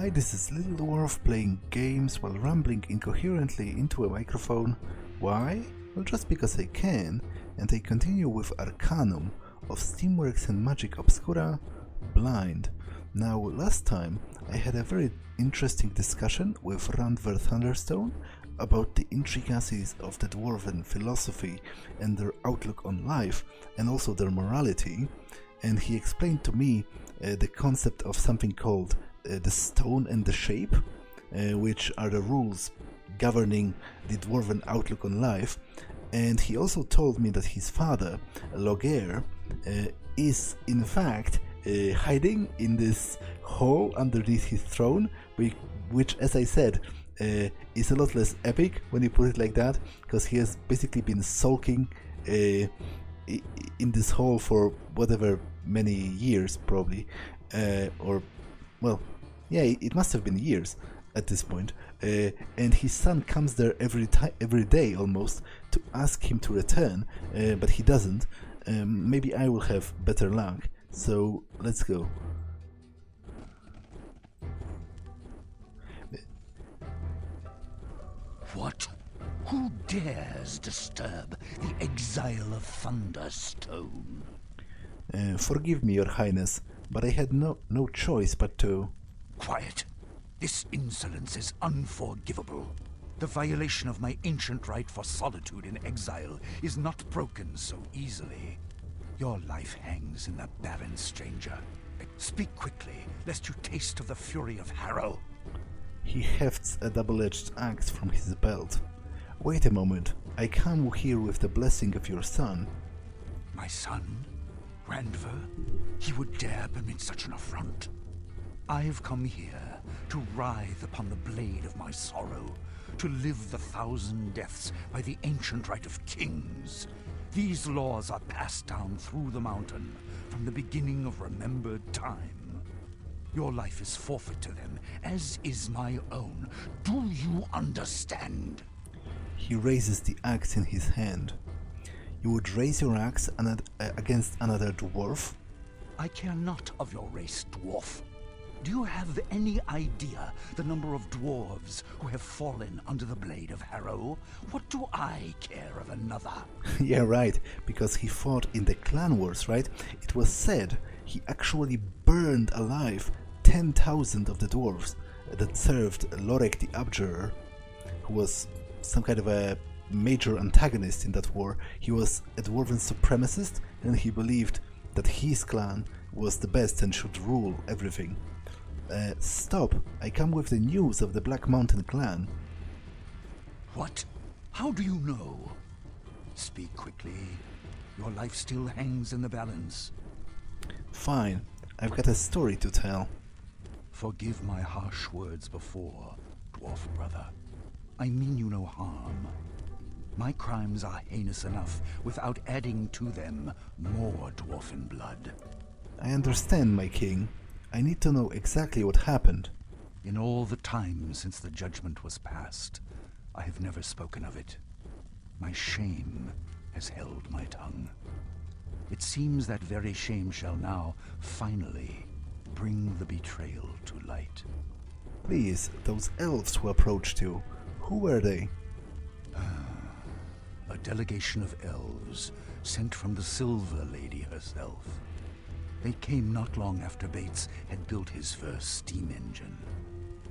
Hi, this is Little Dwarf playing games while rambling incoherently into a microphone. Why? Well, just because I can, and I continue with Arcanum of Steamworks and Magick Obscura, Blind. Now, last time I had a very interesting discussion with Randver Thunderstone about the intricacies of the dwarven philosophy and their outlook on life, and also their morality, and he explained to me the concept of something called the stone and the shape, which are the rules governing the dwarven outlook on life. And he also told me that his father, Lohaire, is in fact hiding in this hole underneath his throne, which, as I said, is a lot less epic when you put it like that, because he has basically been sulking in this hole for whatever many years, probably, or well, yeah, it must have been years at this point. And his son comes there every day almost to ask him to return, but he doesn't. Maybe I will have better luck. So let's go. What? Who dares disturb the exile of Thunderstone? Forgive me, Your Highness, but I had no choice but to... Quiet. This insolence is unforgivable. The violation of my ancient right for solitude in exile is not broken so easily. Your life hangs in the balance, stranger. Speak quickly, lest you taste of the fury of Harrow. He hefts a double-edged axe from his belt. Wait a moment. I come here with the blessing of your son. My son? Randver? He would dare permit such an affront? I've come here to writhe upon the blade of my sorrow, to live the 1,000 deaths by the ancient right of kings. These laws are passed down through the mountain from the beginning of remembered time. Your life is forfeit to them, as is my own. Do you understand? He raises the axe in his hand. You would raise your axe against another dwarf? I care not of your race, dwarf. Do you have any idea the number of dwarves who have fallen under the blade of Harrow? What do I care of another? Yeah, right, because he fought in the clan wars, right? It was said he actually burned alive 10,000 of the dwarves that served Lohaire the Abjurer, who was some kind of a major antagonist in that war. He was a dwarven supremacist, and he believed that his clan was the best and should rule everything. Stop! I come with the news of the Black Mountain clan. What? How do you know? Speak quickly. Your life still hangs in the balance. Fine. I've got a story to tell. Forgive my harsh words before, dwarf brother. I mean you no harm. My crimes are heinous enough without adding to them more dwarfen blood. I understand, my king. I need to know exactly what happened. In all the time since the judgment was passed, I have never spoken of it. My shame has held my tongue. It seems that very shame shall now, finally, bring the betrayal to light. Please, those elves who approached you, who were they? A delegation of elves sent from the Silver Lady herself. They came not long after Bates had built his first steam engine.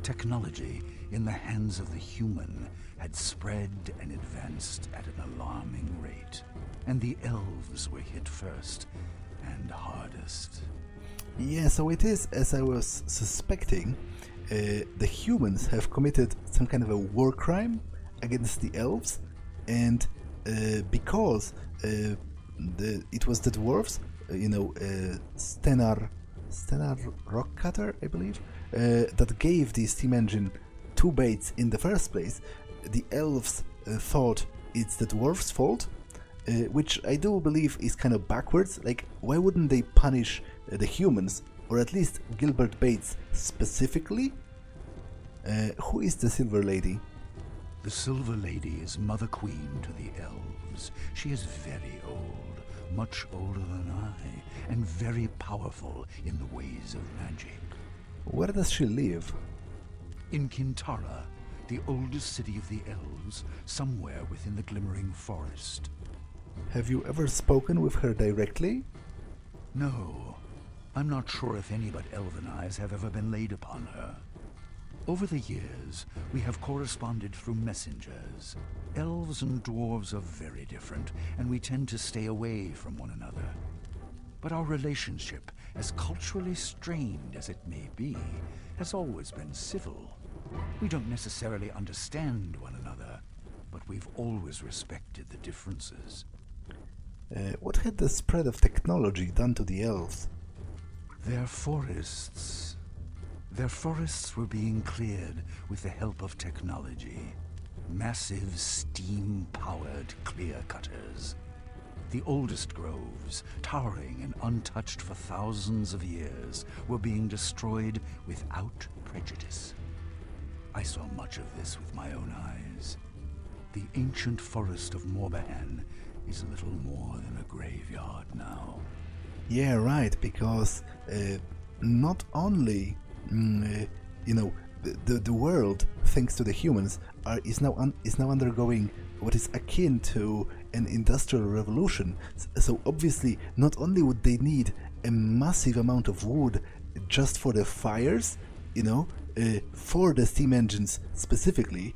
Technology in the hands of the human had spread and advanced at an alarming rate, and the elves were hit first and hardest. Yeah, so it is, as I was suspecting, the humans have committed some kind of a war crime against the elves, and because it was the dwarves, Stenar Rockcutter, I believe, that gave the steam engine to Bates in the first place, the elves thought it's the dwarves' fault, which I do believe is kind of backwards. Like, why wouldn't they punish the humans, or at least Gilbert Bates specifically? Who is the Silver Lady? The Silver Lady is Mother Queen to the elves. She is very old, much older than I, and very powerful in the ways of magic. Where does she live? In Kintara, the oldest city of the Elves, somewhere within the glimmering forest. Have you ever spoken with her directly? No, I'm not sure if any but elven eyes have ever been laid upon her. Over the years, we have corresponded through messengers. Elves and dwarves are very different, and we tend to stay away from one another. But our relationship, as culturally strained as it may be, has always been civil. We don't necessarily understand one another, but we've always respected the differences. What had the spread of technology done to the elves? Their forests were being cleared with the help of technology. Massive steam-powered clear-cutters. The oldest groves, towering and untouched for thousands of years, were being destroyed without prejudice. I saw much of this with my own eyes. The ancient forest of Morbahan is little more than a graveyard now. Yeah, right, because not only, the world, thanks to the humans, is now undergoing what is akin to an industrial revolution. So obviously, not only would they need a massive amount of wood just for the fires, for the steam engines specifically,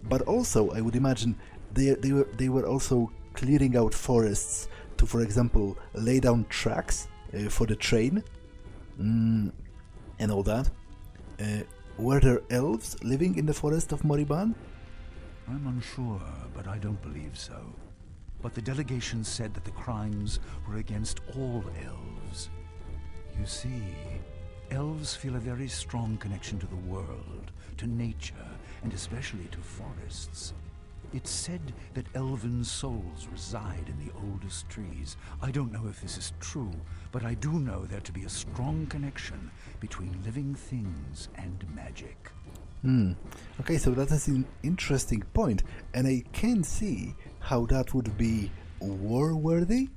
but also I would imagine they were also clearing out forests to, for example, lay down tracks for the train and all that. Were there elves living in the forest of Moriban? I'm unsure, but I don't believe so. But the delegation said that the crimes were against all elves. You see, elves feel a very strong connection to the world, to nature, and especially to forests. It's said that elven souls reside in the oldest trees. I don't know if this is true, but I do know there to be a strong connection between living things and magic. Okay, so that is an interesting point, and I can see how that would be war-worthy.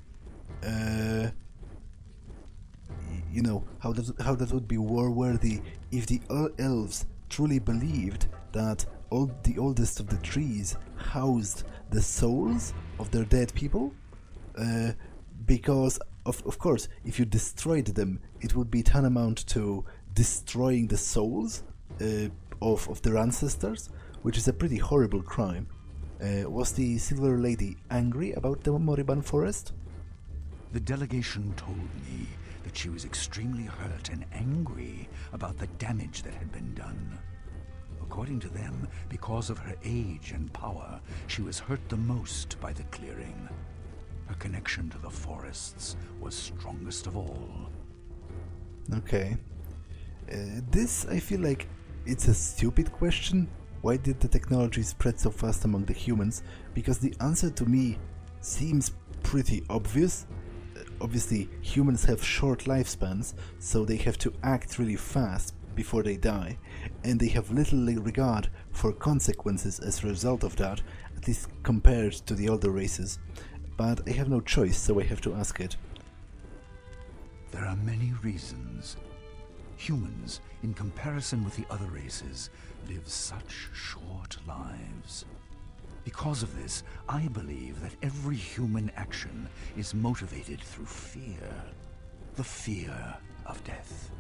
How that would be war-worthy if the elves truly believed that the oldest of the trees housed the souls of their dead people, because of course, if you destroyed them, it would be tantamount to destroying the souls of their ancestors, which is a pretty horrible crime. Was the Silver Lady angry about the Moriban forest? The delegation told me that she was extremely hurt and angry about the damage that had been done. According to them, because of her age and power, she was hurt the most by the clearing. Her connection to the forests was strongest of all. Okay. This, I feel like, it's a stupid question. Why did the technology spread so fast among the humans? Because the answer to me seems pretty obvious. Obviously, humans have short lifespans, so they have to act really fast before they die, and they have little regard for consequences as a result of that, at least compared to the older races. But I have no choice, so I have to ask it. There are many reasons. Humans, in comparison with the other races, live such short lives. Because of this, I believe that every human action is motivated through fear. The fear of death.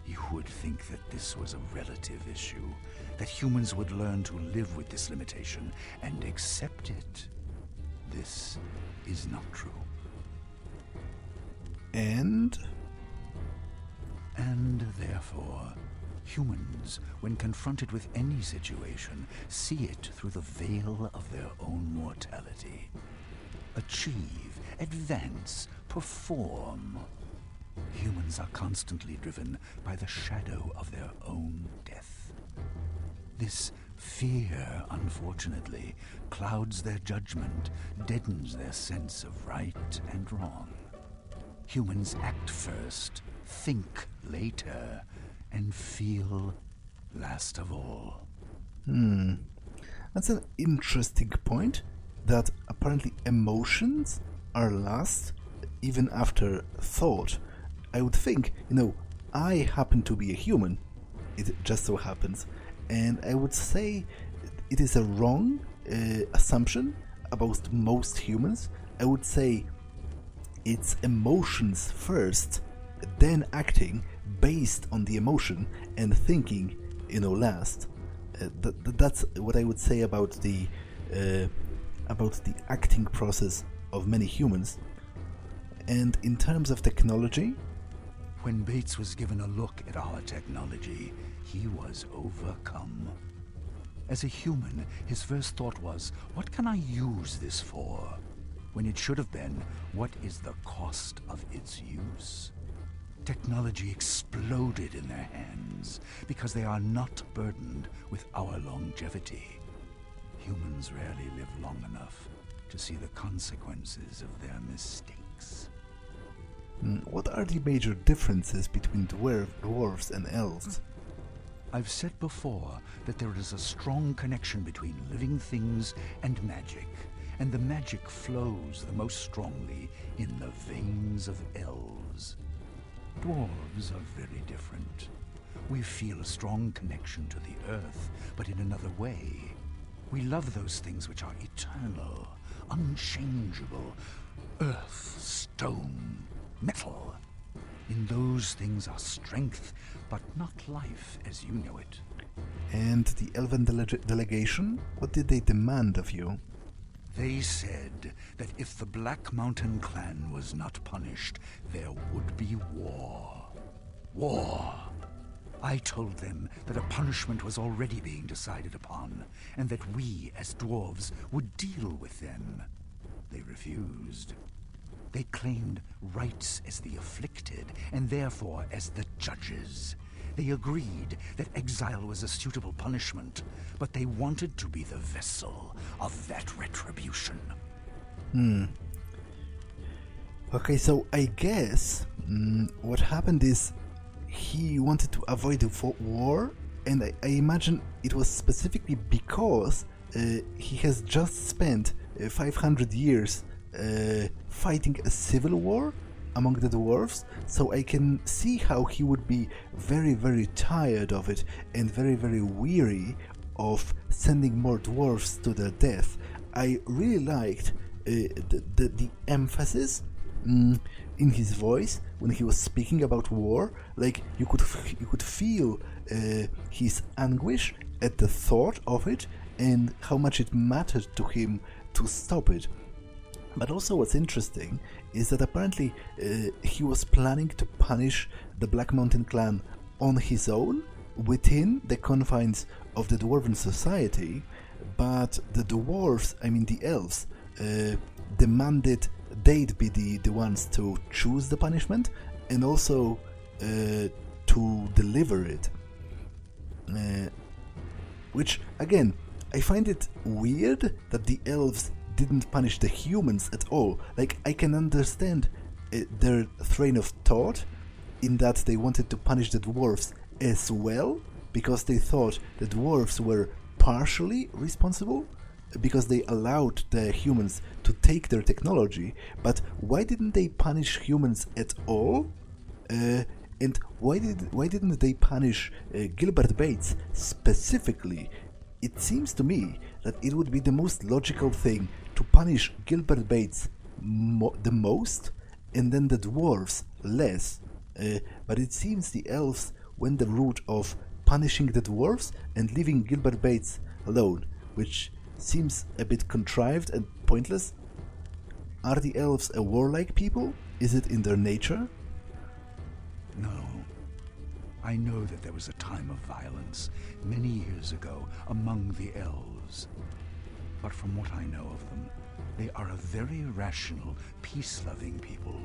You would think that this was a relative issue, that humans would learn to live with this limitation and accept it. This is not true. And therefore, humans, when confronted with any situation, see it through the veil of their own mortality. Achieve, advance, perform. Humans are constantly driven by the shadow of their own death. This fear, unfortunately, clouds their judgment, deadens their sense of right and wrong. Humans act first, think later, and feel last of all. That's an interesting point, that apparently emotions are last even after thought. I would think, I happen to be a human. it just so happens. And I would say it is a wrong assumption about most humans. I would say it's emotions first, then acting based on the emotion, and thinking, last. That's what I would say about the acting process of many humans. And in terms of technology, when Bates was given a look at our technology, he was overcome. As a human, his first thought was, what can I use this for? When it should have been, what is the cost of its use? Technology exploded in their hands because they are not burdened with our longevity. Humans rarely live long enough to see the consequences of their mistakes. What are the major differences between dwarves and elves? I've said before that there is a strong connection between living things and magic, and the magic flows the most strongly in the veins of elves. Dwarves are very different. We feel a strong connection to the earth, but in another way. We love those things which are eternal, unchangeable. Earth, stone, metal. In those things are strength, but not life as you know it. And the elven delegation? What did they demand of you? They said that if the Black Mountain clan was not punished, there would be war. War! I told them that a punishment was already being decided upon, and that we, as dwarves, would deal with them. They refused. They claimed rights as the afflicted, and therefore as the judges. They agreed that exile was a suitable punishment, but they wanted to be the vessel of that retribution. Okay, so I guess what happened is he wanted to avoid war, and I imagine it was specifically because he has just spent 500 years fighting a civil war among the dwarves, so I can see how he would be very, very tired of it and very, very weary of sending more dwarves to their death. I really liked the emphasis in his voice when he was speaking about war. Like you could feel his anguish at the thought of it and how much it mattered to him to stop it. But also what's interesting is that apparently he was planning to punish the Black Mountain clan on his own within the confines of the dwarven society, but the dwarves, the elves, demanded they'd be the ones to choose the punishment and also to deliver it. Which, again, I find it weird that the elves didn't punish the humans at all. Like, I can understand their train of thought in that they wanted to punish the dwarves as well, because they thought the dwarves were partially responsible, because they allowed the humans to take their technology. But why didn't they punish humans at all? And why didn't they punish Gilbert Bates specifically? It seems to me that it would be the most logical thing to punish Gilbert Bates the most, and then the dwarves less. But it seems the elves went the route of punishing the dwarves and leaving Gilbert Bates alone, which seems a bit contrived and pointless. Are the elves a warlike people? Is it in their nature? No. I know that there was a time of violence many years ago among the elves. But from what I know of them, they are a very rational, peace-loving people.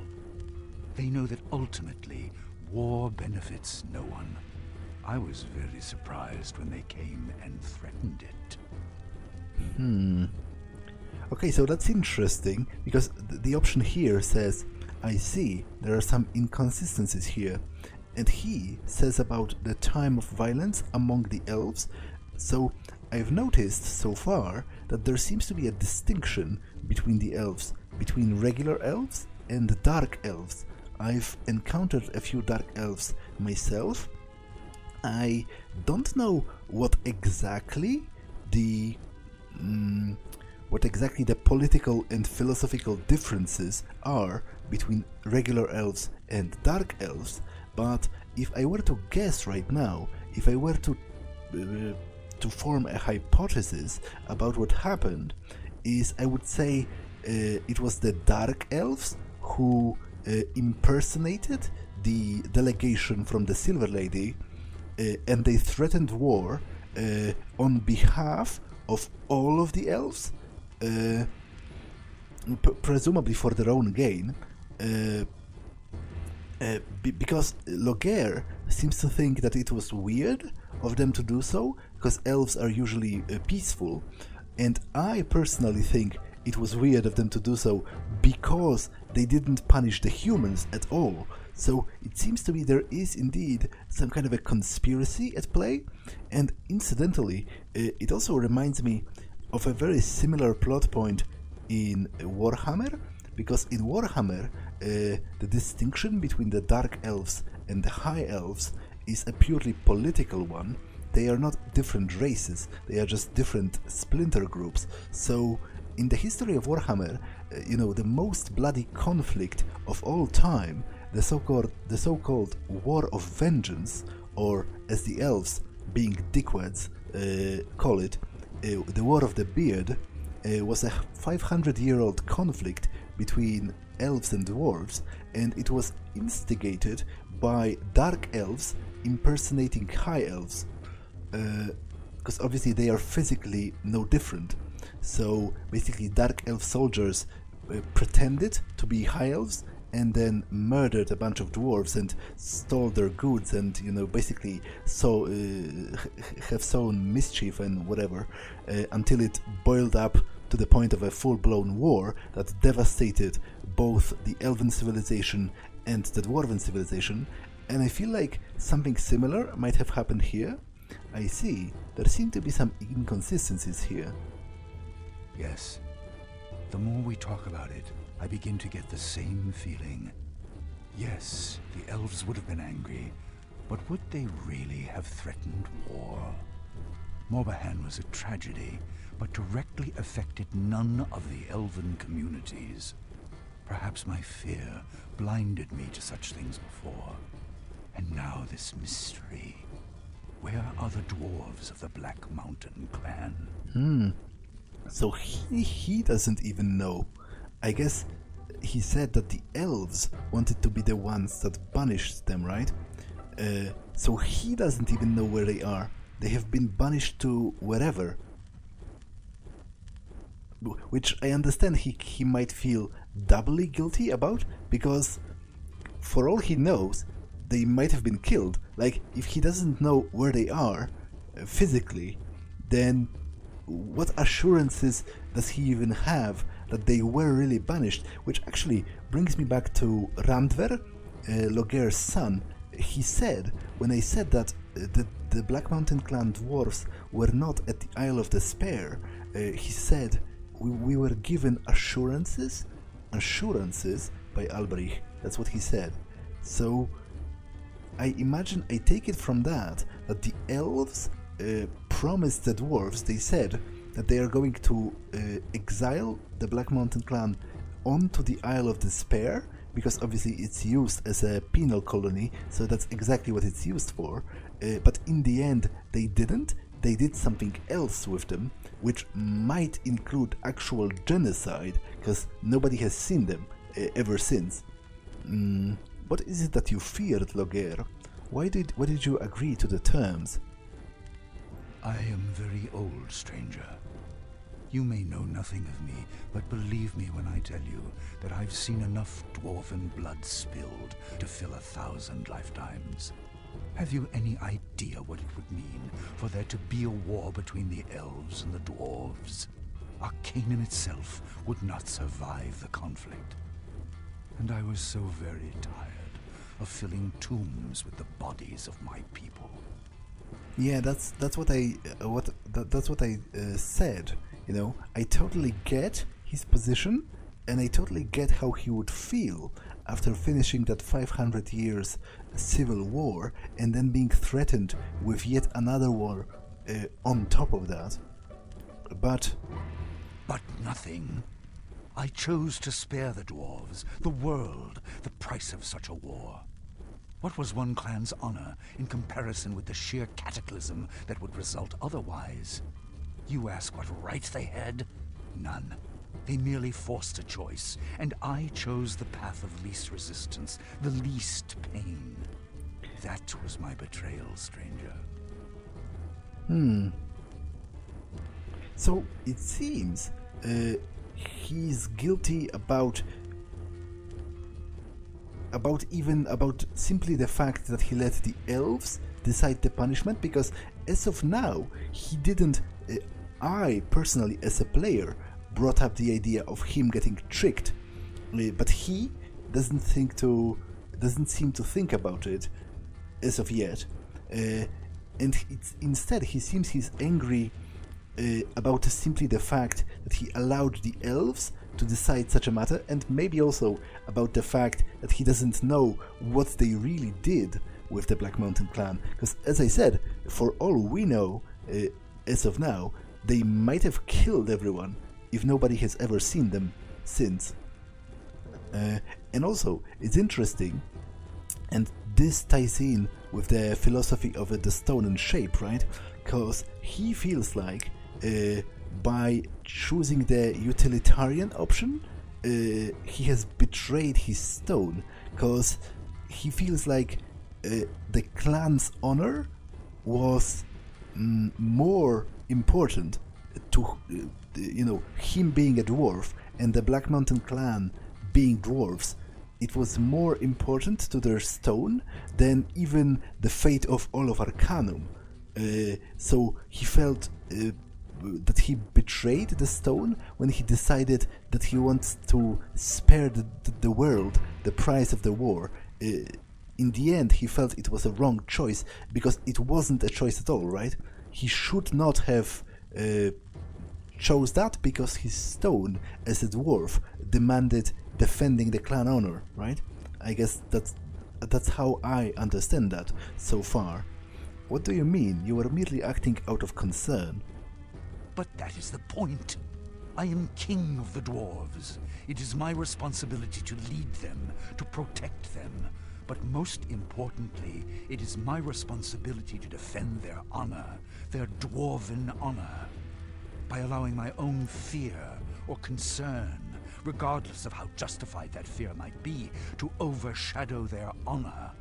They know that ultimately, war benefits no one. I was very surprised when they came and threatened it. Okay, so that's interesting, because the option here says, I see, there are some inconsistencies here. And he says about the time of violence among the elves. So I've noticed so far that there seems to be a distinction between the elves, between regular elves and dark elves. I've encountered a few dark elves myself. I don't know what exactly the political and philosophical differences are between regular elves and dark elves, but if I were to guess right now, if I were to form a hypothesis about what happened, is I would say it was the dark elves who impersonated the delegation from the Silver Lady, and they threatened war on behalf of all of the elves, presumably for their own gain, because Lohaire seems to think that it was weird of them to do so, because elves are usually peaceful, and I personally think it was weird of them to do so because they didn't punish the humans at all. So it seems to me there is indeed some kind of a conspiracy at play, and incidentally, it also reminds me of a very similar plot point in Warhammer, because in Warhammer, the distinction between the Dark Elves and the High Elves is a purely political one. They are not different races, they are just different splinter groups. So in the history of Warhammer, the most bloody conflict of all time, the so-called War of Vengeance, or as the elves, being dickwads, call it, the War of the Beard, was a 500-year-old conflict between elves and dwarves, and it was instigated by dark elves impersonating high elves, because obviously they are physically no different. So basically dark elf soldiers pretended to be high elves and then murdered a bunch of dwarves and stole their goods, and basically have sown mischief and whatever, until it boiled up to the point of a full-blown war that devastated both the elven civilization and the dwarven civilization. And I feel like something similar might have happened here. I see, there seem to be some inconsistencies here. Yes. The more we talk about it, I begin to get the same feeling. Yes, the elves would have been angry, but would they really have threatened war? Morbahan was a tragedy, but directly affected none of the elven communities. Perhaps my fear blinded me to such things before. And now this mystery. Where are the dwarves of the Black Mountain clan? So he doesn't even know. I guess he said that the elves wanted to be the ones that banished them, right? So he doesn't even know where they are. They have been banished to wherever. Which I understand he might feel doubly guilty about, because for all he knows, they might have been killed. Like, if he doesn't know where they are physically, then what assurances does he even have that they were really banished? Which actually brings me back to Randver, Lohaire's son. He said, when I said that the Black Mountain clan dwarves were not at the Isle of Despair, he said, we were given assurances by Alberich. That's what he said. So I take it from that the elves promised the dwarves, they said that they are going to exile the Black Mountain clan onto the Isle of Despair, because obviously it's used as a penal colony, so that's exactly what it's used for. But in the end, they didn't. They did something else with them, which might include actual genocide, because nobody has seen them ever since. What is it that you feared, Lohaire? Why did you agree to the terms? I am very old, stranger. You may know nothing of me, but believe me when I tell you that I've seen enough dwarven blood spilled to fill 1,000 lifetimes. Have you any idea what it would mean for there to be a war between the elves and the dwarves? Arcanum itself would not survive the conflict. And I was so very tired of filling tombs with the bodies of my people. Yeah, that's what I said. I totally get his position, and I totally get how he would feel. after finishing that 500 years civil war and then being threatened with yet another war on top of that. But nothing. I chose to spare the dwarves, the world, the price of such a war. What was one clan's honor in comparison with the sheer cataclysm that would result otherwise? You ask what right they had? None. They merely forced a choice, and I chose the path of least resistance, the least pain. That was my betrayal, stranger. So it seems he's guilty about simply the fact that he let the elves decide the punishment, because as of now he didn't. I personally, as a player, brought up the idea of him getting tricked, but he doesn't seem to think about it as of yet, and instead he seems he's angry about simply the fact that he allowed the elves to decide such a matter, and maybe also about the fact that he doesn't know what they really did with the Black Mountain clan, because as I said, for all we know, as of now, they might have killed everyone if nobody has ever seen them since. And also, it's interesting, and this ties in with the philosophy of the stone and shape, right? Because he feels like by choosing the utilitarian option, he has betrayed his stone, because he feels like the clan's honor was more important to him being a dwarf and the Black Mountain clan being dwarves. It was more important to their stone than even the fate of all of Arcanum. So he felt that he betrayed the stone when he decided that he wants to spare the world the price of the war. In the end, he felt it was a wrong choice, because it wasn't a choice at all, right? He should not have chose that, because his stone as a dwarf demanded defending the clan honor, right? I guess that's how I understand that so far. What do you mean? You were merely acting out of concern. But that is the point. I am king of the dwarves. It is my responsibility to lead them, to protect them. But most importantly, it is my responsibility to defend their honor, their dwarven honor. By allowing my own fear or concern, regardless of how justified that fear might be, to overshadow their honor,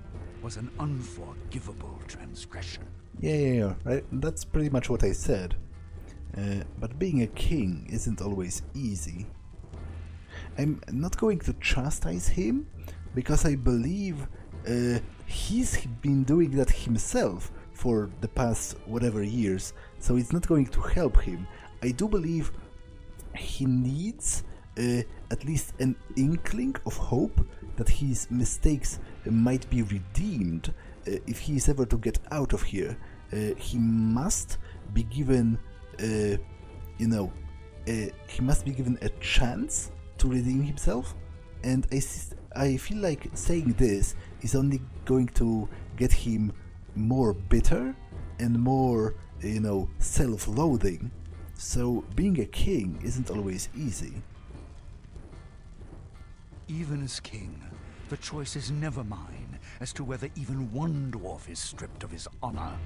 was an unforgivable transgression. Yeah, right? That's pretty much what I said. But being a king isn't always easy. I'm not going to chastise him, because I believe he's been doing that himself for the past whatever years, so it's not going to help him. I do believe he needs at least an inkling of hope that his mistakes might be redeemed if he is ever to get out of here. He must be given he must be given a chance to redeem himself, and I feel like saying this is only going to get him more bitter and more, self-loathing. So being a king isn't always easy. Even as king, the choice is never mine as to whether even one dwarf is stripped of his honor.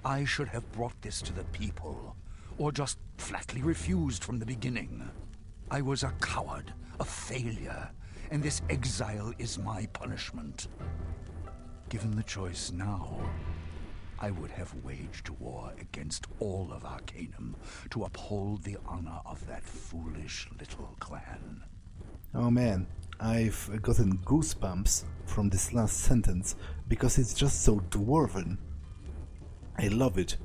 I should have brought this to the people, or just flatly refused from the beginning. I was a coward, a failure, and this exile is my punishment. Given the choice now, I would have waged war against all of Arcanum to uphold the honor of that foolish little clan. Oh man, I've gotten goosebumps from this last sentence, because it's just so dwarven. I love it.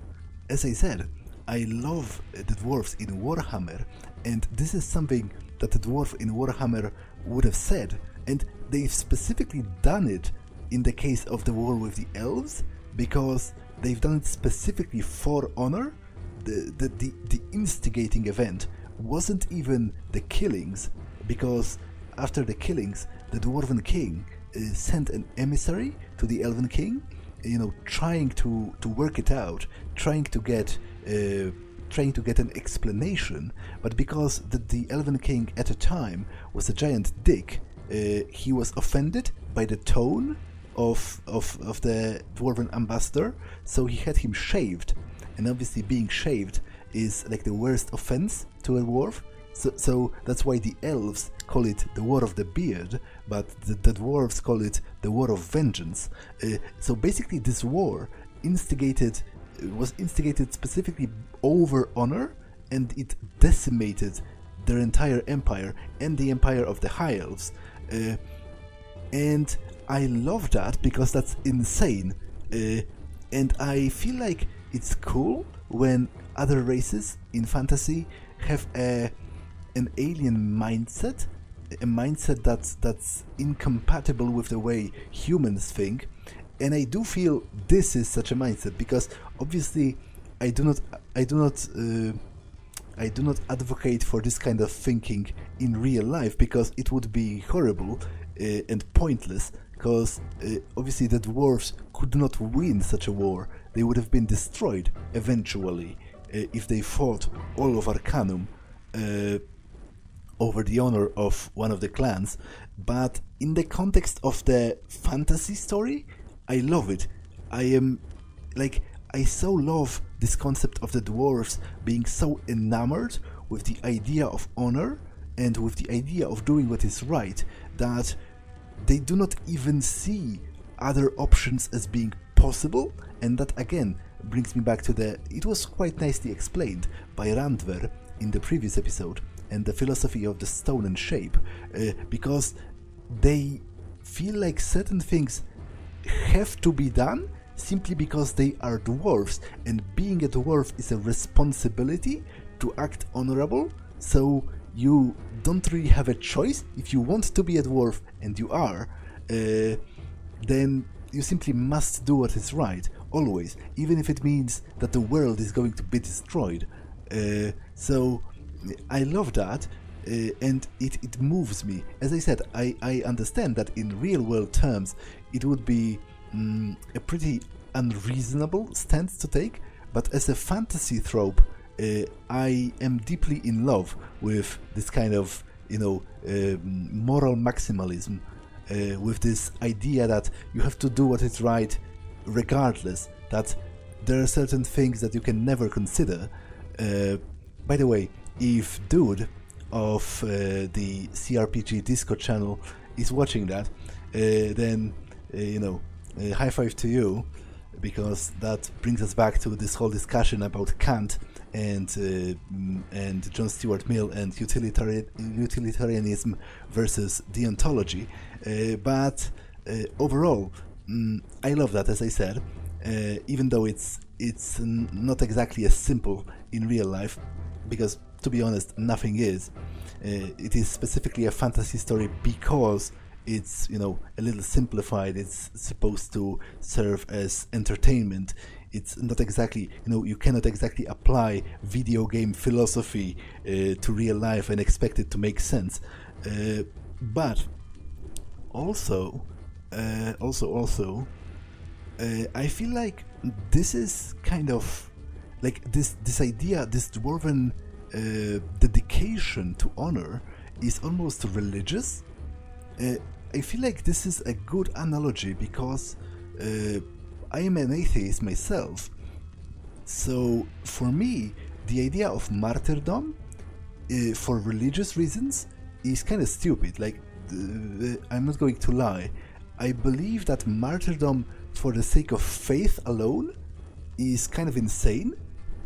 As I said, I love the dwarves in Warhammer, and this is something that the dwarf in Warhammer would have said, and they've specifically done it in the case of the war with the elves, because they've done it specifically for honor. The instigating event wasn't even the killings, because after the killings the Dwarven king sent an emissary to the Elven king, trying to work it out, trying to get an explanation, but because the Elven king at the time was a giant dick, he was offended by the tone of the Dwarven ambassador, so he had him shaved, and obviously being shaved is like the worst offense to a dwarf, so that's why the elves call it the War of the Beard, but the dwarves call it the War of Vengeance. So basically this war was instigated specifically over honor, and it decimated their entire empire and the empire of the High Elves. And I love that because that's insane. And I feel like it's cool when other races in fantasy have an alien mindset, a mindset that's incompatible with the way humans think. And I do feel this is such a mindset because obviously I do not advocate for this kind of thinking in real life because it would be horrible and pointless. Because obviously the dwarves could not win such a war; they would have been destroyed eventually if they fought all of Arcanum over the honor of one of the clans. But in the context of the fantasy story, I love it. I so love this concept of the dwarves being so enamored with the idea of honor and with the idea of doing what is right that they do not even see other options as being possible. And that again brings me back to it was quite nicely explained by Randver in the previous episode, and the philosophy of the stone and shape, because they feel like certain things have to be done simply because they are dwarves, and being a dwarf is a responsibility to act honorable, so you don't really have a choice. If you want to be a dwarf, and you are, then you simply must do what is right, always, even if it means that the world is going to be destroyed. So I love that, and it moves me. As I said, I understand that in real world terms it would be a pretty unreasonable stance to take, but as a fantasy trope, I am deeply in love with this kind of moral maximalism, with this idea that you have to do what is right regardless, that there are certain things that you can never consider. By the way, if Dude of the CRPG Discord channel is watching that, then high five to you, because that brings us back to this whole discussion about Kant and John Stuart Mill and utilitarianism versus deontology. But overall, I love that, as I said, even though it's not exactly as simple in real life, because to be honest, nothing is. It is specifically a fantasy story because it's a little simplified. It's supposed to serve as entertainment. It's not exactly, you cannot exactly apply video game philosophy to real life and expect it to make sense. But also, I feel like this is kind of like this idea, this dwarven dedication to honor is almost religious. I feel like this is a good analogy because I am an atheist myself. So for me, the idea of martyrdom for religious reasons is kind of stupid. Like, I'm not going to lie. I believe that martyrdom for the sake of faith alone is kind of insane.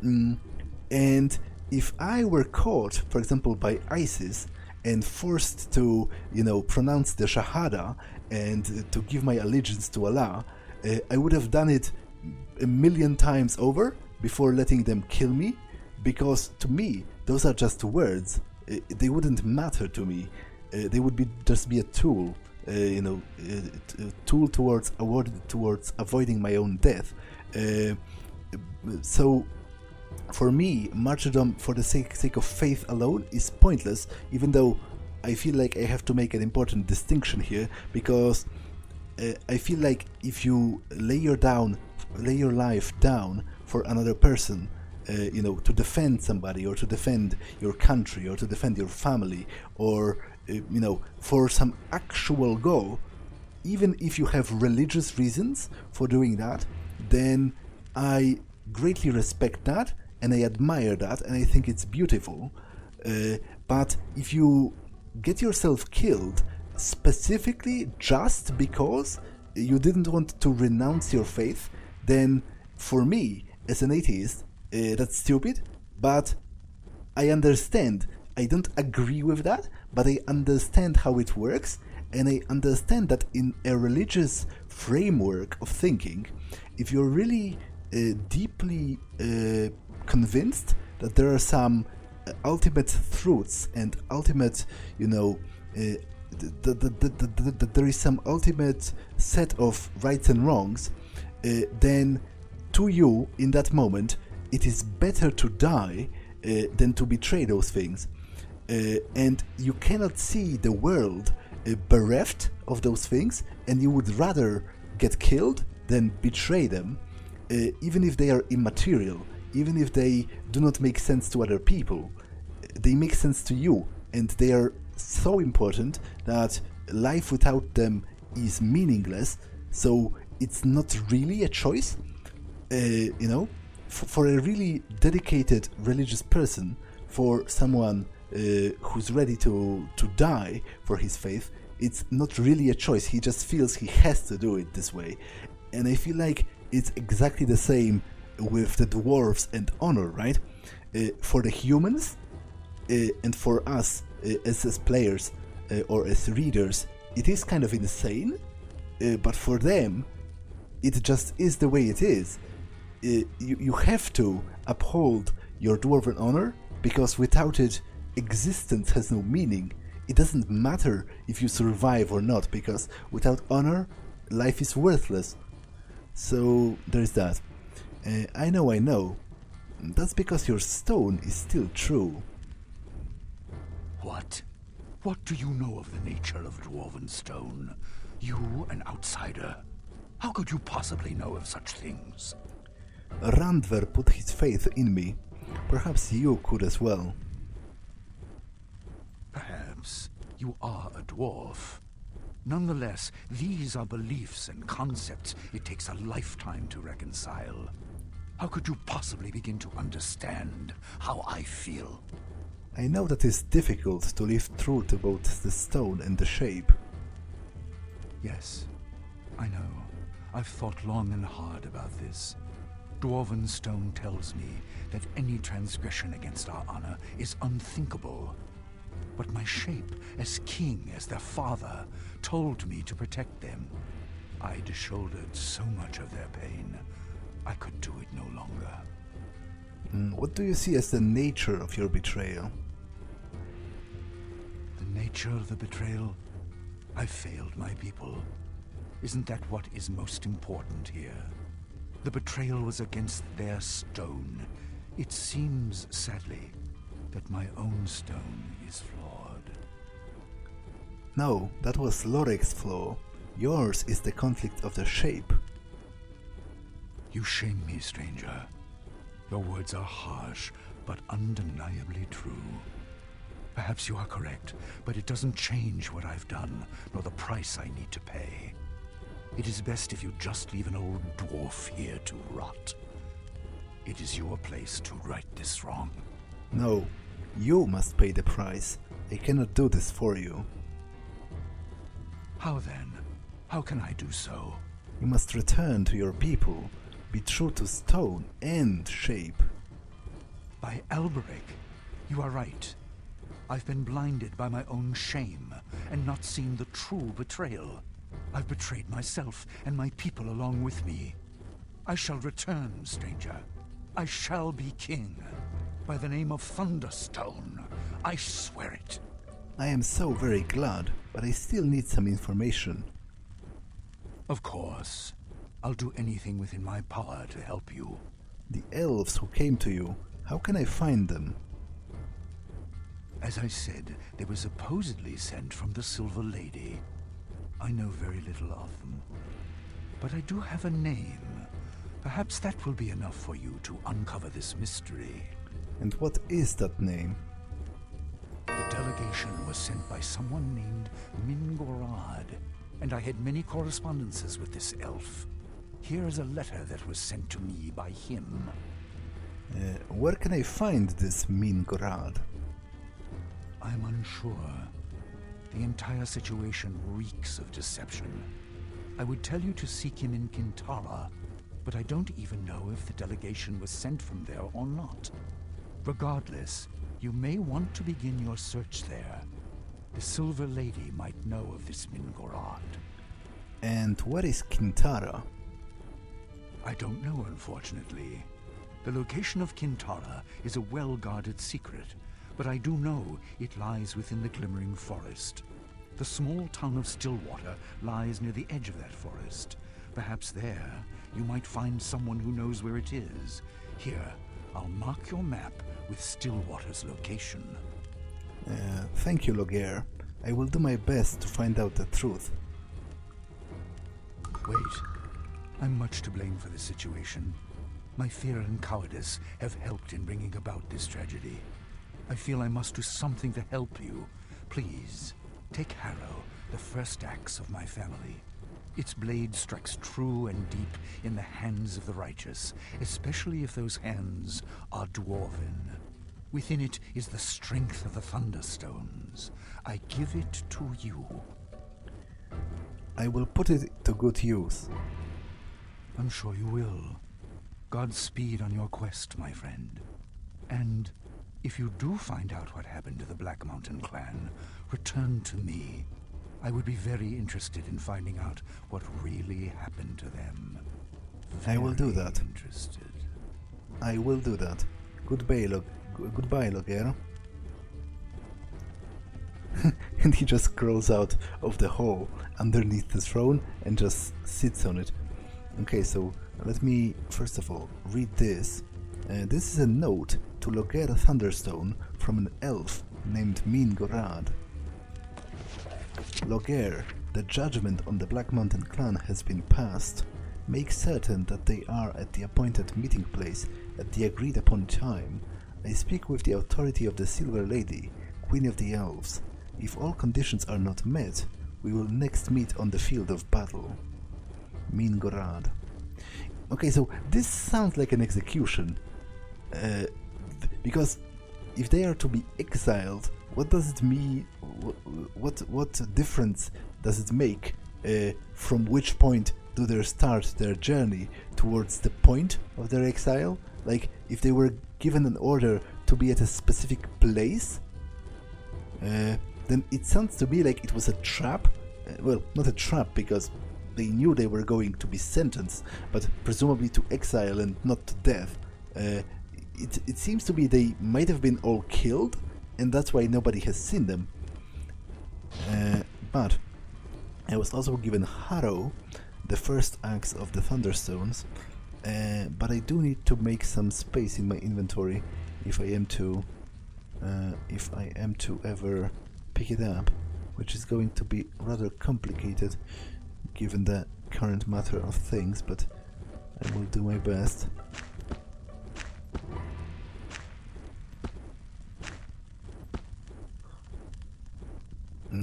And if I were caught, for example, by ISIS and forced to, pronounce the Shahada and to give my allegiance to Allah, I would have done it 1,000,000 times over before letting them kill me, because to me, those are just words. They wouldn't matter to me. They would just be a tool, a tool towards avoiding my own death. So for me, martyrdom for the sake of faith alone is pointless, even though I feel like I have to make an important distinction here, because I feel like if you lay your life down for another person, to defend somebody, or to defend your country, or to defend your family, or for some actual goal, even if you have religious reasons for doing that, then I greatly respect that, and I admire that, and I think it's beautiful. But if you get yourself killed specifically just because you didn't want to renounce your faith, then for me, as an atheist, that's stupid, but I understand. I don't agree with that, but I understand how it works, and I understand that in a religious framework of thinking, if you're really deeply convinced that there are some ultimate truths and ultimate, that there is some ultimate set of rights and wrongs, then to you, in that moment, it is better to die than to betray those things. And you cannot see the world bereft of those things, and you would rather get killed than betray them, even if they are immaterial, even if they do not make sense to other people. They make sense to you, and they are so important that life without them is meaningless. So it's not really a choice, for a really dedicated religious person, for someone who's ready to die for his faith. It's not really a choice. He just feels he has to do it this way. And I feel like it's exactly the same with the dwarves and honor, right? For the humans and for us as players or as readers, it is kind of insane, but for them, it just is the way it is. You have to uphold your dwarven honor, because without it, existence has no meaning. It doesn't matter if you survive or not, because without honor, life is worthless. So there's that. I know. That's because your stone is still true. What? What do you know of the nature of dwarven stone? You, an outsider. How could you possibly know of such things? Randver put his faith in me. Perhaps you could as well. Perhaps you are a dwarf. Nonetheless, these are beliefs and concepts it takes a lifetime to reconcile. How could you possibly begin to understand how I feel? I know that it's difficult to live true to both the stone and the shape. Yes, I know. I've thought long and hard about this. Dwarven stone tells me that any transgression against our honor is unthinkable. But my shape, as king, as their father, told me to protect them. I'd shouldered so much of their pain, I could do it no longer. What do you see as the nature of your betrayal? The nature of the betrayal? I failed my people. Isn't that what is most important here? The betrayal was against their stone. It seems, sadly, that my own stone is flawed. No, that was Lorik's flaw. Yours is the conflict of the shape. You shame me, stranger. Your words are harsh, but undeniably true. Perhaps you are correct, but it doesn't change what I've done, nor the price I need to pay. It is best if you just leave an old dwarf here to rot. It is your place to right this wrong. No, you must pay the price. I cannot do this for you. How then? How can I do so? You must return to your people. Be true to stone and shape. By Alberic, you are right. I've been blinded by my own shame and not seen the true betrayal. I've betrayed myself and my people along with me. I shall return, stranger. I shall be king. By the name of Thunderstone, I swear it. I am so very glad, but I still need some information. Of course. I'll do anything within my power to help you. The elves who came to you, how can I find them? As I said, they were supposedly sent from the Silver Lady. I know very little of them, but I do have a name. Perhaps that will be enough for you to uncover this mystery. And what is that name? The delegation was sent by someone named Mingorad, and I had many correspondences with this elf. Here is a letter that was sent to me by him. Where can I find this Mingorad? I'm unsure. The entire situation reeks of deception. I would tell you to seek him in Kintara, but I don't even know if the delegation was sent from there or not. Regardless, you may want to begin your search there. The Silver Lady might know of this Mingorad. And where is Kintara? I don't know, unfortunately. The location of Kintara is a well-guarded secret, but I do know it lies within the Glimmering Forest. The small town of Stillwater lies near the edge of that forest. Perhaps there you might find someone who knows where it is. Here, I'll mark your map with Stillwater's location. Thank you, Lohaire. I will do my best to find out the truth. Wait. I'm much to blame for this situation. My fear and cowardice have helped in bringing about this tragedy. I feel I must do something to help you. Please, take Harrow, the first axe of my family. Its blade strikes true and deep in the hands of the righteous, especially if those hands are dwarven. Within it is the strength of the Thunderstones. I give it to you. I will put it to good use. I'm sure you will. Godspeed on your quest, my friend. And if you do find out what happened to the Black Mountain clan, return to me. I would be very interested in finding out what really happened to them. I will do that. Interested. I will do that. Goodbye, Lohaire. And he just crawls out of the hole underneath the throne and just sits on it. Okay, so let me first of all read this. This is a note to Lohaire Thunderstone from an elf named Mingorad. Lohaire, the judgment on the Black Mountain clan has been passed. Make certain that they are at the appointed meeting place at the agreed upon time. I speak with the authority of the Silver Lady, Queen of the Elves. If all conditions are not met, we will next meet on the field of battle. Mingorad. Okay, so this sounds like an execution. Because if they are to be exiled, what does it mean? What difference does it make? From which point do they start their journey towards the point of their exile? Like, if they were given an order to be at a specific place, then it sounds to me like it was a trap. Well, not a trap, because they knew they were going to be sentenced, but presumably to exile and not to death. It seems to be they might have been all killed, and that's why nobody has seen them. But I was also given Harrow, the first axe of the Thunderstones, but I do need to make some space in my inventory if I am to ever pick it up, which is going to be rather complicated given the current matter of things, but I will do my best.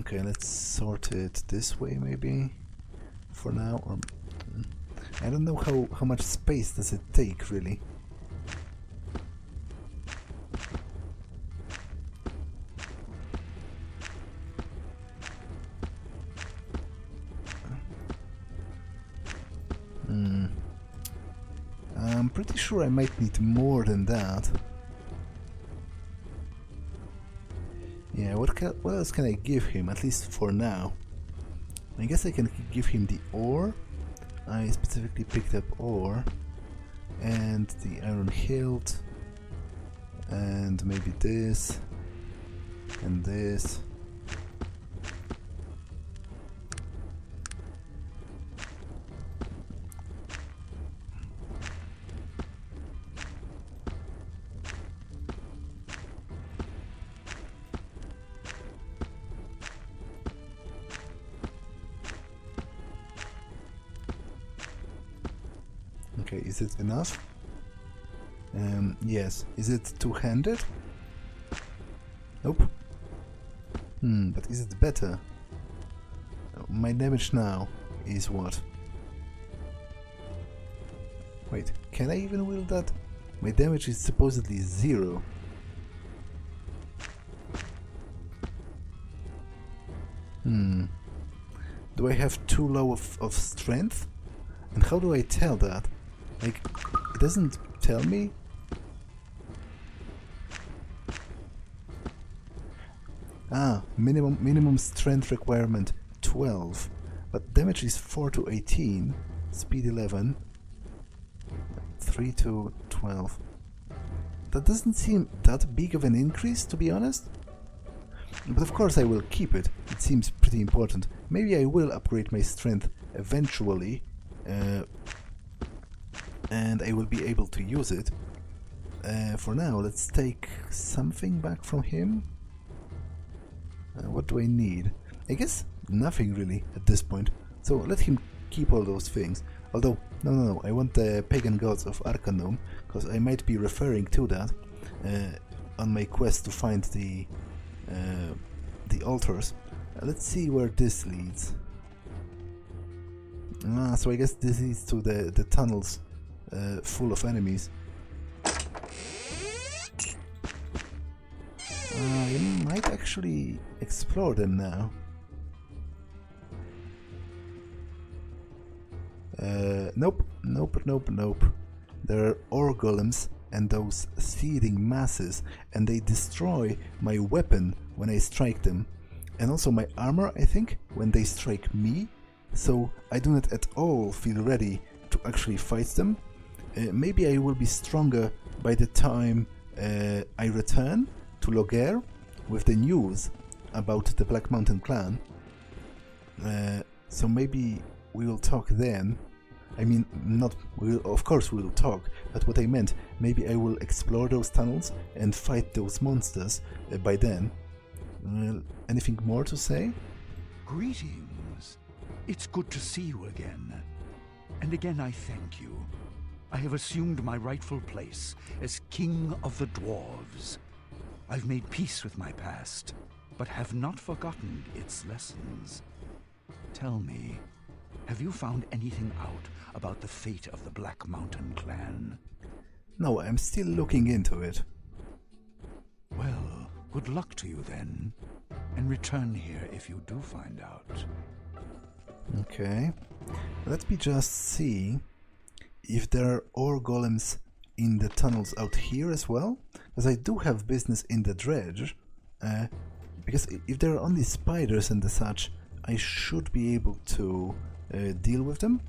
Okay, let's sort it this way maybe for now, or I don't know how much space does it take really. I'm pretty sure I might need more than that. Yeah, what else can I give him, at least for now? I guess I can give him the ore. I specifically picked up ore. And the iron hilt. And maybe this. And this. Okay, is it enough? Yes. Is it two-handed? Nope. But is it better? My damage now is what? Wait, can I even wield that? My damage is supposedly 0. Do I have too low of strength? And how do I tell that? Like, it doesn't tell me? Ah, minimum strength requirement 12. But damage is 4 to 18, speed 11, 3 to 12. That doesn't seem that big of an increase, to be honest. But of course I will keep it. It seems pretty important. Maybe I will upgrade my strength eventually, and I will be able to use it. For now, let's take something back from him. What do I need? I guess nothing really at this point. So let him keep all those things. Although, no, I want the pagan gods of Arcanum, because I might be referring to that on my quest to find the altars. Let's see where this leads. So I guess this leads to the tunnels full of enemies. I might actually explore them now. Nope. There are ore golems and those seething masses, and they destroy my weapon when I strike them, and also my armor, I think, when they strike me, so I do not at all feel ready to actually fight them. Maybe I will be stronger by the time I return to Lohaire with the news about the Black Mountain clan. So maybe we will talk then. I mean, of course we will talk, but what I meant, maybe I will explore those tunnels and fight those monsters by then. Anything more to say? Greetings. It's good to see you again. And again I thank you. I have assumed my rightful place as King of the Dwarves. I've made peace with my past, but have not forgotten its lessons. Tell me, have you found anything out about the fate of the Black Mountain clan? No, I'm still looking into it. Well, good luck to you then, and return here if you do find out. Okay, let me just see if there are ore golems in the tunnels out here as well, because I do have business in the Dredge, because if there are only spiders and the such, I should be able to deal with them.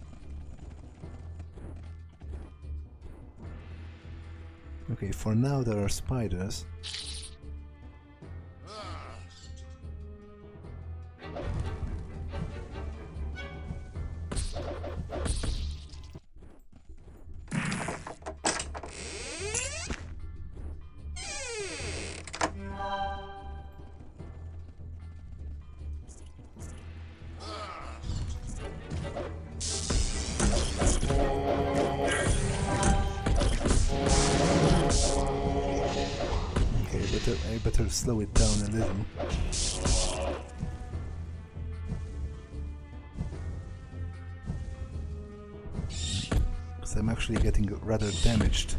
Okay, for now there are spiders. I better slow it down a little. Because I'm actually getting rather damaged.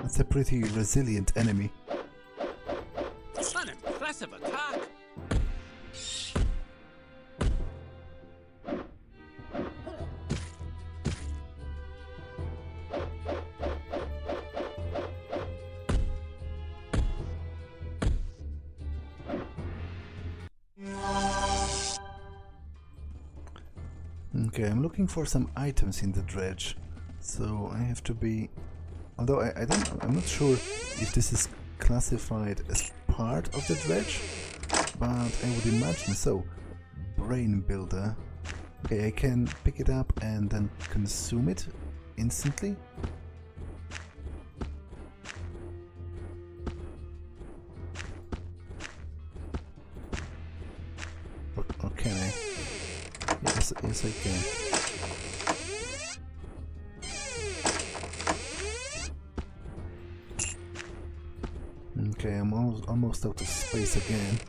That's a pretty resilient enemy. An impressive attack! Okay, I'm looking for some items in the Dredge, so I have to be... Although I'm not sure if this is classified as part of the Dredge, but I would imagine so. Brain Builder. Okay, I can pick it up and then consume it instantly. Or can I? Yes, I can. Okay, I'm almost out of space again.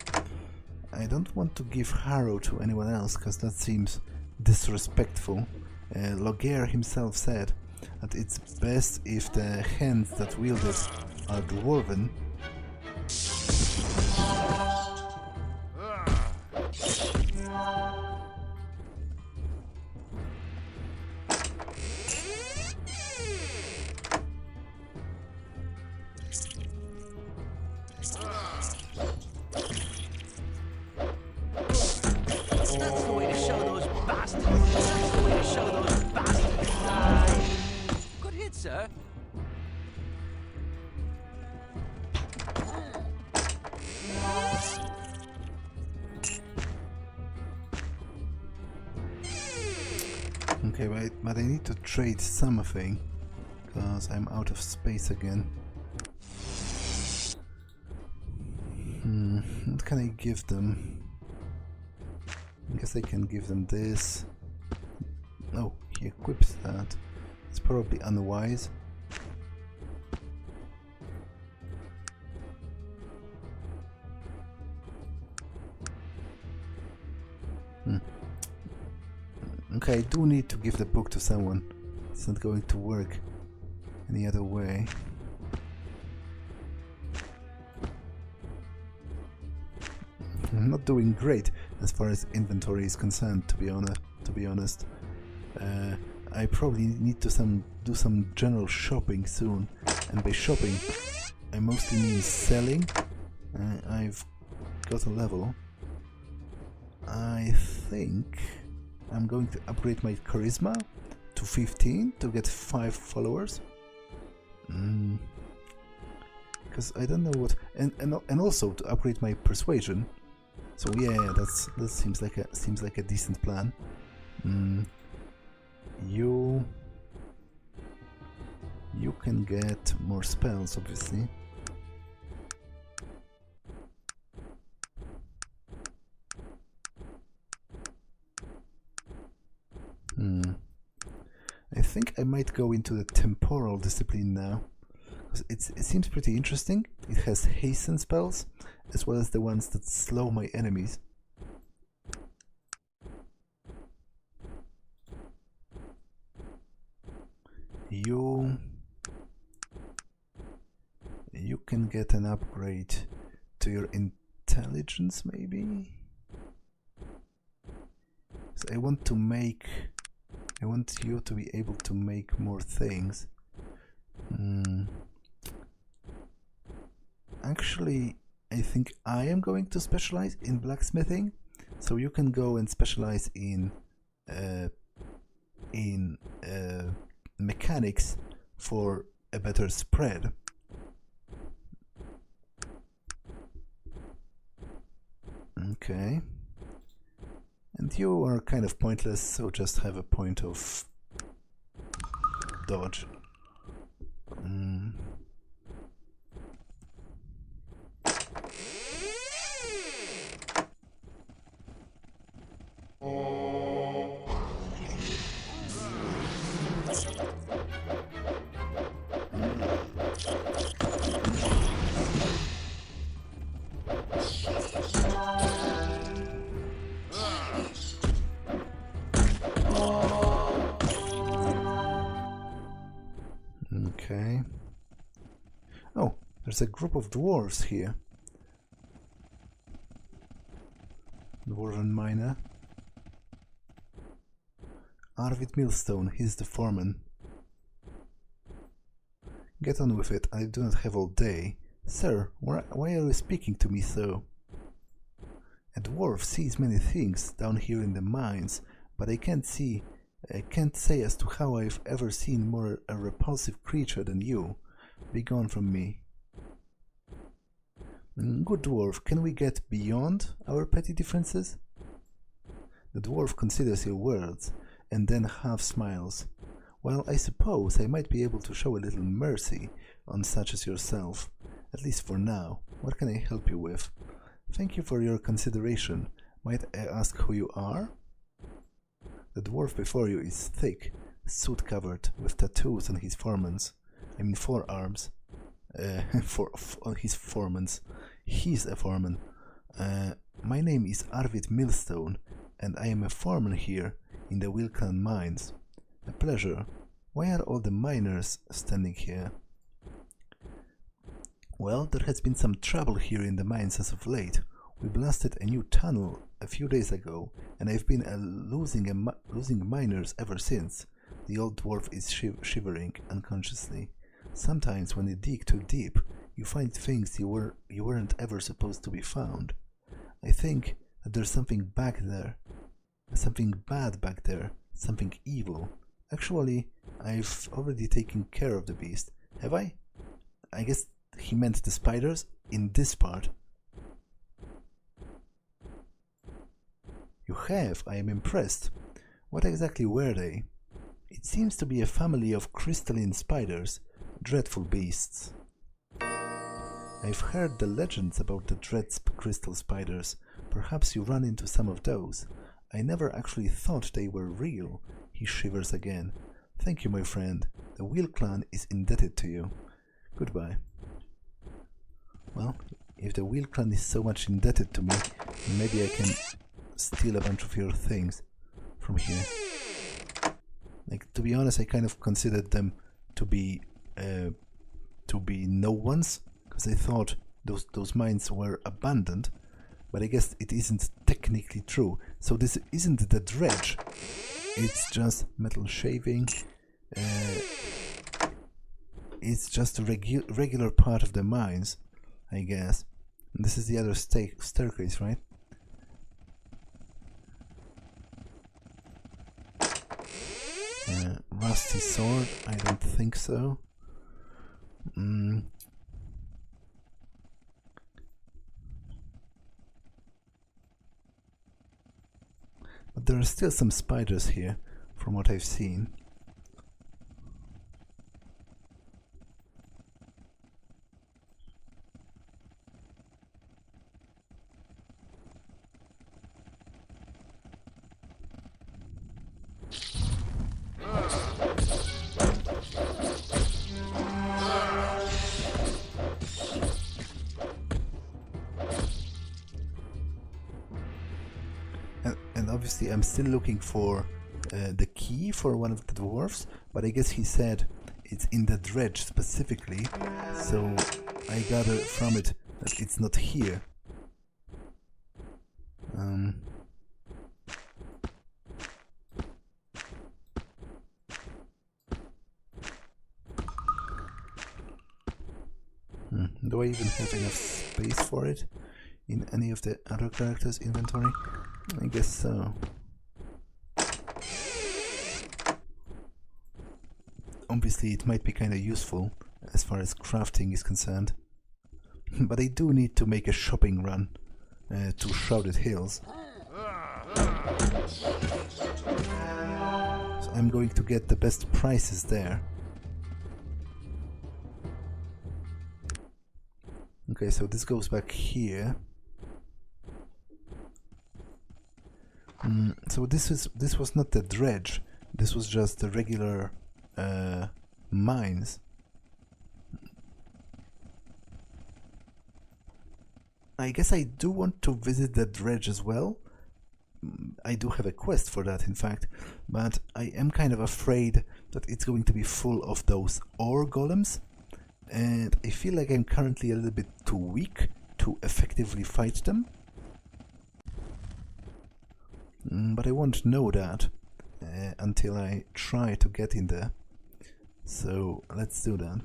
I don't want to give Harrow to anyone else, because that seems disrespectful. Lohaire himself said that it's best if the hands that wield it are dwarven. Sir. Okay, but I need to trade something, because I'm out of space again. What can I give them? I guess I can give them this. Oh, he equips that. It's probably unwise. Okay, I do need to give the book to someone. It's not going to work any other way. I'm not doing great as far as inventory is concerned, to be honest. I probably need to do some general shopping soon, and by shopping I mostly mean selling. I've got a level. I think I'm going to upgrade my charisma to 15 to get 5 followers. Because I don't know what, and also to upgrade my persuasion. So yeah, that seems like a decent plan. You can get more spells, obviously. I think I might go into the temporal discipline now, because it seems pretty interesting. It has hasten spells, as well as the ones that slow my enemies. You can get an upgrade to your intelligence, maybe? So I want you to be able to make more things. Actually, I think I am going to specialize in blacksmithing, so you can go and specialize in mechanics for a better spread. Okay. And you are kind of pointless, so just have a point of dodge. Okay. Oh, there's a group of dwarves here. Dwarven miner. Arvid Millstone, he's the foreman. Get on with it, I do not have all day. Sir, why are you speaking to me so? A dwarf sees many things down here in the mines, but I can't see I can't say as to how I've ever seen more a repulsive creature than you. Be gone from me. Good dwarf, can we get beyond our petty differences? The dwarf considers your words, and then half smiles. Well, I suppose I might be able to show a little mercy on such as yourself, at least for now. What can I help you with? Thank you for your consideration. Might I ask who you are? The dwarf before you is thick, soot-covered, with tattoos on his forearms. On his forearms. He's a foreman. My name is Arvid Millstone, and I am a foreman here in the Wilclan mines. A pleasure. Why are all the miners standing here? Well, there has been some trouble here in the mines as of late. We blasted a new tunnel a few days ago, and I've been losing miners ever since. The old dwarf is shivering unconsciously. Sometimes when you dig too deep, you find things you weren't ever supposed to be found. I think that there's something back there. Something bad back there. Something evil. Actually, I've already taken care of the beast. Have I? I guess he meant the spiders in this part. You have? I am impressed. What exactly were they? It seems to be a family of crystalline spiders, dreadful beasts. I've heard the legends about the dread crystal spiders. Perhaps you run into some of those. I never actually thought they were real. He shivers again. Thank you, my friend. The Wheel Clan is indebted to you. Goodbye. Well, if the Wheel Clan is so much indebted to me, maybe I can steal a bunch of your things from here. Like, to be honest, I kind of considered them to be no ones, because I thought those mines were abandoned, but I guess it isn't technically true. So this isn't the dredge, it's just metal shaving. It's just a regular part of the mines, I guess. And this is the other staircase, right? Rusty sword? I don't think so. But there are still some spiders here, from what I've seen. And obviously I'm still looking for the key for one of the dwarfs, but I guess he said it's in the dredge specifically, so I gather from it that it's not here. Do I even have enough space for it in any of the other characters' inventory? I guess so. Obviously it might be kind of useful as far as crafting is concerned, but I do need to make a shopping run to Shrouded Hills. So I'm going to get the best prices there. Okay, so this goes back here. So this was not the dredge. This was just the regular mines. I guess I do want to visit the dredge as well. I do have a quest for that, in fact, but I am kind of afraid that it's going to be full of those ore golems, and I feel like I'm currently a little bit too weak to effectively fight them. But I won't know that until I try to get in there. So let's do that.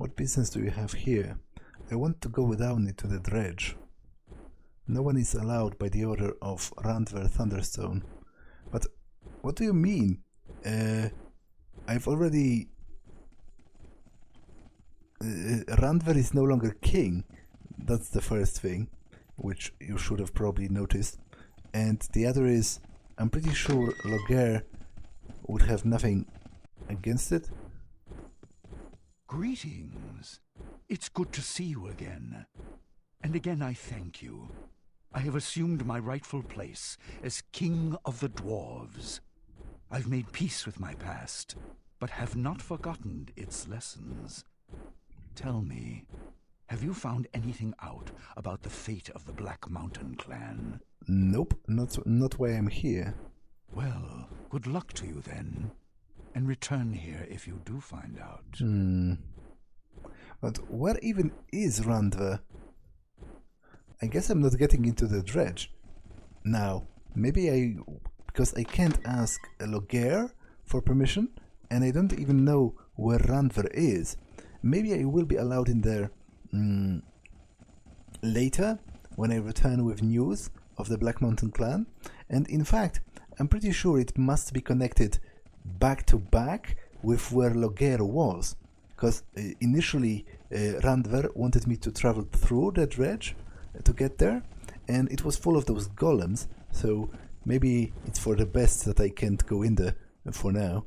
What business do you have here? I want to go down into the Dredge. No one is allowed by the order of Randver Thunderstone. But what do you mean? I've already... Randver is no longer king. That's the first thing, which you should have probably noticed. And the other is, I'm pretty sure Lohaire would have nothing against it. Greetings. It's good to see you again. And again I thank you. I have assumed my rightful place as King of the Dwarves. I've made peace with my past, but have not forgotten its lessons. Tell me, have you found anything out about the fate of the Black Mountain clan? Nope, not why I'm here. Well, good luck to you then. And return here if you do find out. But where even is Randver? I guess I'm not getting into the Dredge. Now, maybe because I can't ask a Lohaire for permission, and I don't even know where Randver is. Maybe I will be allowed in there later, when I return with news of the Black Mountain clan. And in fact, I'm pretty sure it must be connected back to back with where Lohaire was. Because initially Randver wanted me to travel through the Dredge to get there, and it was full of those golems, so maybe it's for the best that I can't go in there for now.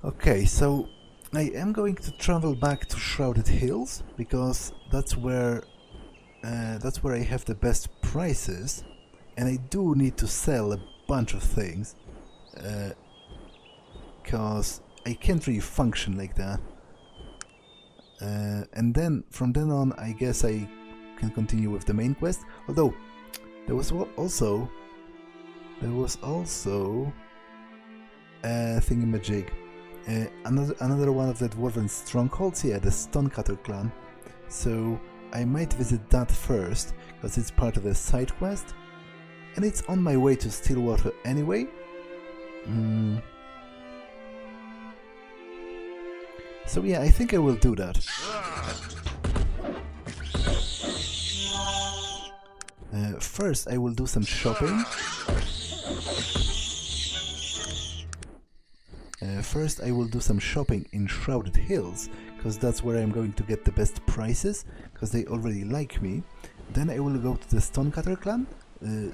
Okay, so I am going to travel back to Shrouded Hills because that's where I have the best prices, and I do need to sell a bunch of things because I can't really function like that. And then from then on, I guess I can continue with the main quest. Although there was also a thingamajig. Another one of the dwarven strongholds, yeah, the Stonecutter clan. So I might visit that first, because it's part of a side quest, and it's on my way to Stillwater anyway. So yeah, I think I will do that. First I will do some shopping. First I will do some shopping in Shrouded Hills, because that's where I'm going to get the best prices, because they already like me. Then I will go to the Stonecutter clan,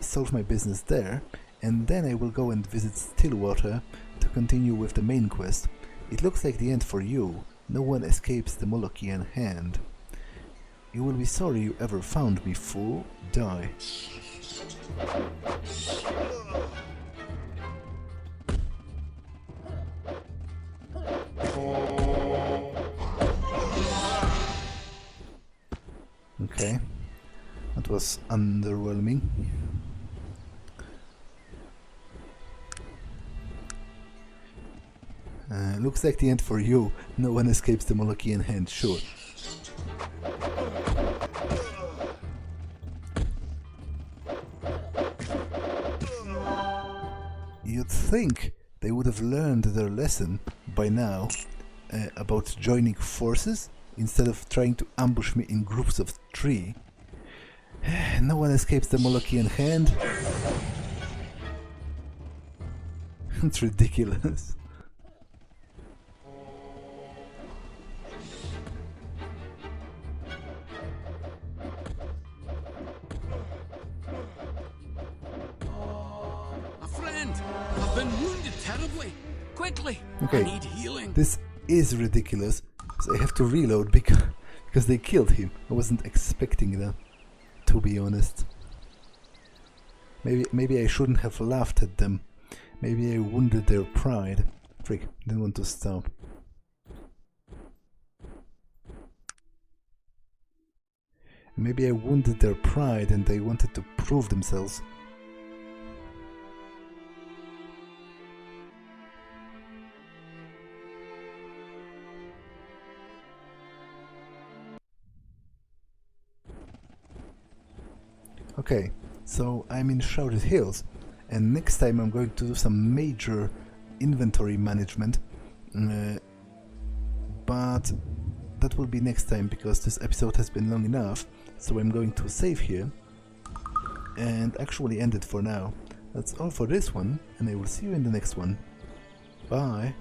solve my business there, and then I will go and visit Stillwater to continue with the main quest. It looks like the end for you. No one escapes the Molochian hand. You will be sorry you ever found me, fool. Die. Okay, that was underwhelming. Looks like the end for you. No one escapes the Molochian hand, sure. You'd think they would have learned their lesson by now about joining forces instead of trying to ambush me in groups of 3. No one escapes the Molochian hand. It's ridiculous. A friend, I've been wounded terribly. Quickly, Okay, I need healing. this is ridiculous. So I have to reload because they killed him. I wasn't expecting that, to be honest. Maybe I shouldn't have laughed at them. Maybe I wounded their pride. Frick, didn't want to stop. Maybe I wounded their pride and they wanted to prove themselves. Okay, so I'm in Shrouded Hills, and next time I'm going to do some major inventory management, but that will be next time because this episode has been long enough, so I'm going to save here and actually end it for now. That's all for this one, and I will see you in the next one. Bye!